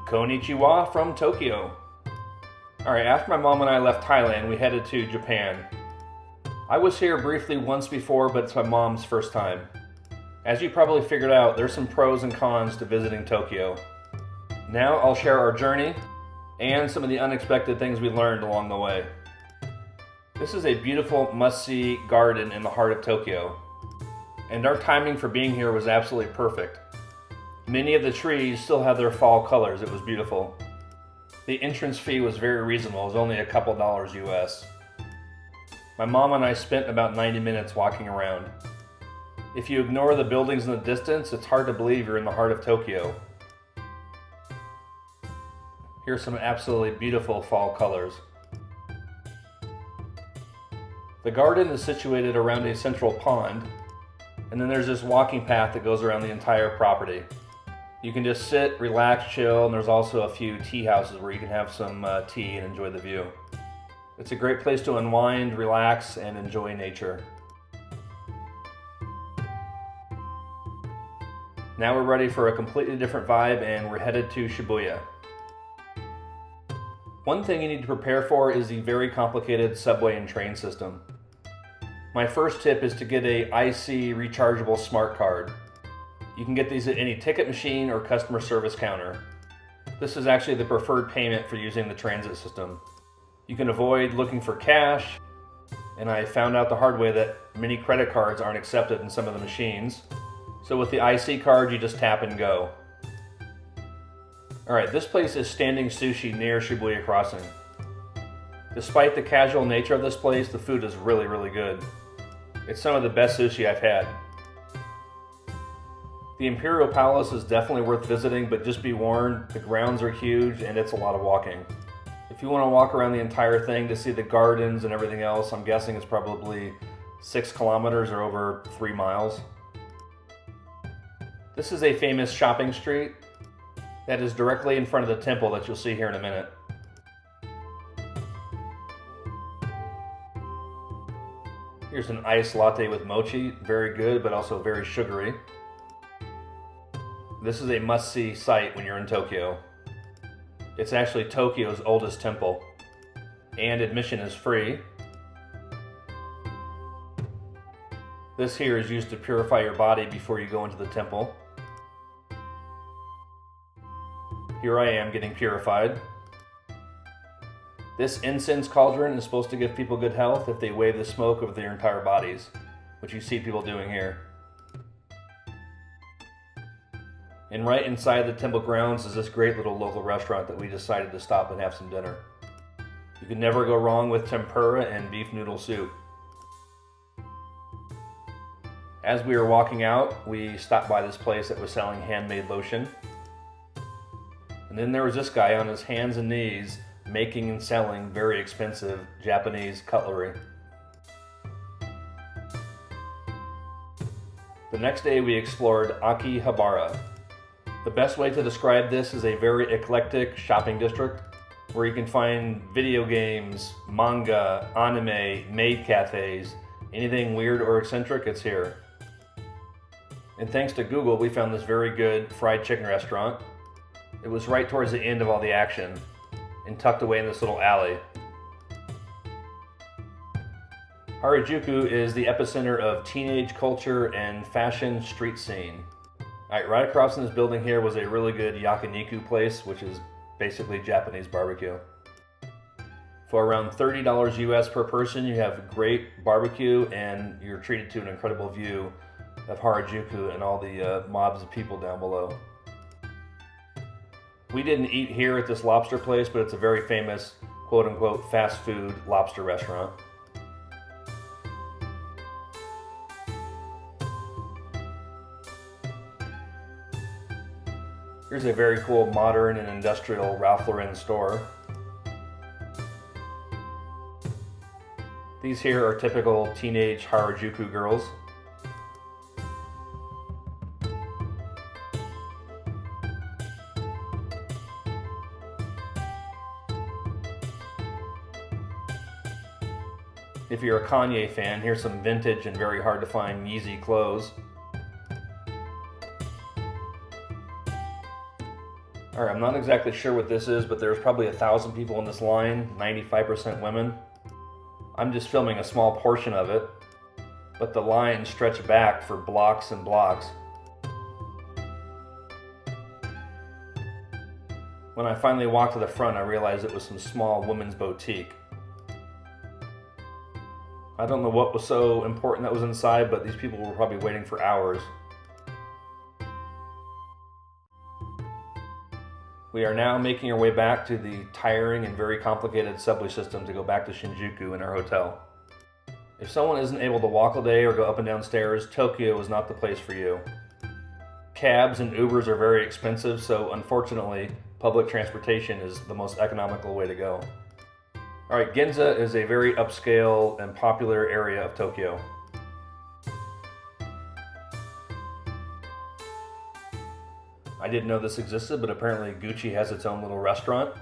Konnichiwa from Tokyo. Alright, after my mom and I left Thailand, we headed to Japan. I was here briefly once before, but it's my mom's first time. As you probably figured out, there's some pros and cons to visiting Tokyo. Now I'll share our journey and some of the unexpected things we learned along the way. This is a beautiful must-see garden in the heart of Tokyo. And our timing for being here was absolutely perfect. Many of the trees still have their fall colors. It was beautiful. The entrance fee was very reasonable. It was only a couple dollars US. My mom and I spent about 90 minutes walking around. If you ignore the buildings in the distance, it's hard to believe you're in the heart of Tokyo. Here's some absolutely beautiful fall colors. The garden is situated around a central pond, and then there's this walking path that goes around the entire property. You can just sit, relax, chill, and there's also a few tea houses where you can have some tea and enjoy the view. It's a great place to unwind, relax, and enjoy nature. Now we're ready for a completely different vibe, and we're headed to Shibuya. One thing you need to prepare for is the very complicated subway and train system. My first tip is to get a IC rechargeable smart card. You can get these at any ticket machine or customer service counter. This is actually the preferred payment for using the transit system. You can avoid looking for cash, and I found out the hard way that many credit cards aren't accepted in some of the machines. So with the IC card, you just tap and go. Alright, this place is Standing Sushi near Shibuya Crossing. Despite the casual nature of this place, the food is really, really good. It's some of the best sushi I've had. The Imperial Palace is definitely worth visiting, but just be warned, the grounds are huge and it's a lot of walking. If you want to walk around the entire thing to see the gardens and everything else, I'm guessing it's probably 6 kilometers or over 3 miles. This is a famous shopping street that is directly in front of the temple that you'll see here in a minute. Here's an iced latte with mochi, very good but also very sugary. This is a must-see sight when you're in Tokyo. It's actually Tokyo's oldest temple, and admission is free. This here is used to purify your body before you go into the temple. Here I am getting purified. This incense cauldron is supposed to give people good health if they wave the smoke over their entire bodies, which you see people doing here. And right inside the temple grounds is this great little local restaurant that we decided to stop and have some dinner. You can never go wrong with tempura and beef noodle soup. As we were walking out, we stopped by this place that was selling handmade lotion. And then there was this guy on his hands and knees making and selling very expensive Japanese cutlery. The next day we explored Akihabara. The best way to describe this is a very eclectic shopping district where you can find video games, manga, anime, maid cafes, anything weird or eccentric, it's here. And thanks to Google, we found this very good fried chicken restaurant. It was right towards the end of all the action and tucked away in this little alley. Harajuku is the epicenter of teenage culture and fashion street scene. Alright, right across from this building here was a really good yakiniku place, which is basically Japanese barbecue. For around $30 US per person, you have great barbecue and you're treated to an incredible view of Harajuku and all the mobs of people down below. We didn't eat here at this lobster place, but it's a very famous quote-unquote fast food lobster restaurant. Here's a very cool modern and industrial Ralph Lauren store. These here are typical teenage Harajuku girls. If you're a Kanye fan, here's some vintage and very hard to find Yeezy clothes. Alright, I'm not exactly sure what this is, but there's probably 1,000 people in this line, 95% women. I'm just filming a small portion of it, but the lines stretch back for blocks and blocks. When I finally walked to the front, I realized it was some small women's boutique. I don't know what was so important that was inside, but these people were probably waiting for hours. We are now making our way back to the tiring and very complicated subway system to go back to Shinjuku in our hotel. If someone isn't able to walk all day or go up and down stairs, Tokyo is not the place for you. Cabs and Ubers are very expensive, so unfortunately, public transportation is the most economical way to go. Alright, Ginza is a very upscale and popular area of Tokyo. I didn't know this existed, but apparently Gucci has its own little restaurant.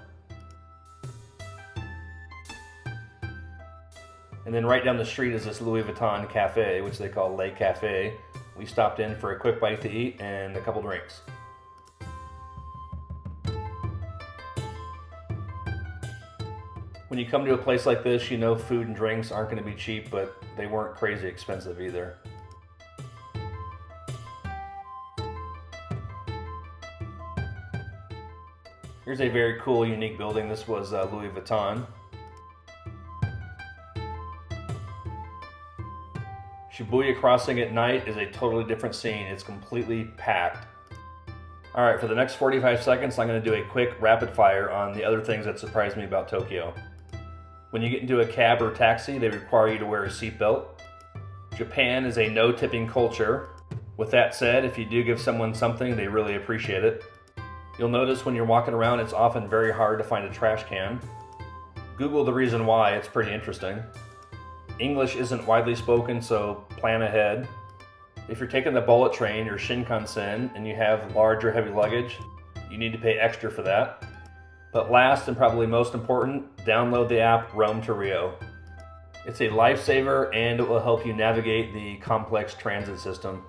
And then right down the street is this Louis Vuitton cafe, which they call Le Cafe. We stopped in for a quick bite to eat and a couple drinks. When you come to a place like this, you know food and drinks aren't going to be cheap, but they weren't crazy expensive either. Here's a very cool, unique building. This was Louis Vuitton. Shibuya Crossing at night is a totally different scene. It's completely packed. Alright, for the next 45 seconds, I'm going to do a quick rapid fire on the other things that surprised me about Tokyo. When you get into a cab or taxi, they require you to wear a seatbelt. Japan is a no-tipping culture. With that said, if you do give someone something, they really appreciate it. You'll notice when you're walking around, it's often very hard to find a trash can. Google the reason why, it's pretty interesting. English isn't widely spoken, so plan ahead. If you're taking the bullet train or Shinkansen and you have large or heavy luggage, you need to pay extra for that. But last and probably most important, download the app Rome to Rio. It's a lifesaver and it will help you navigate the complex transit system.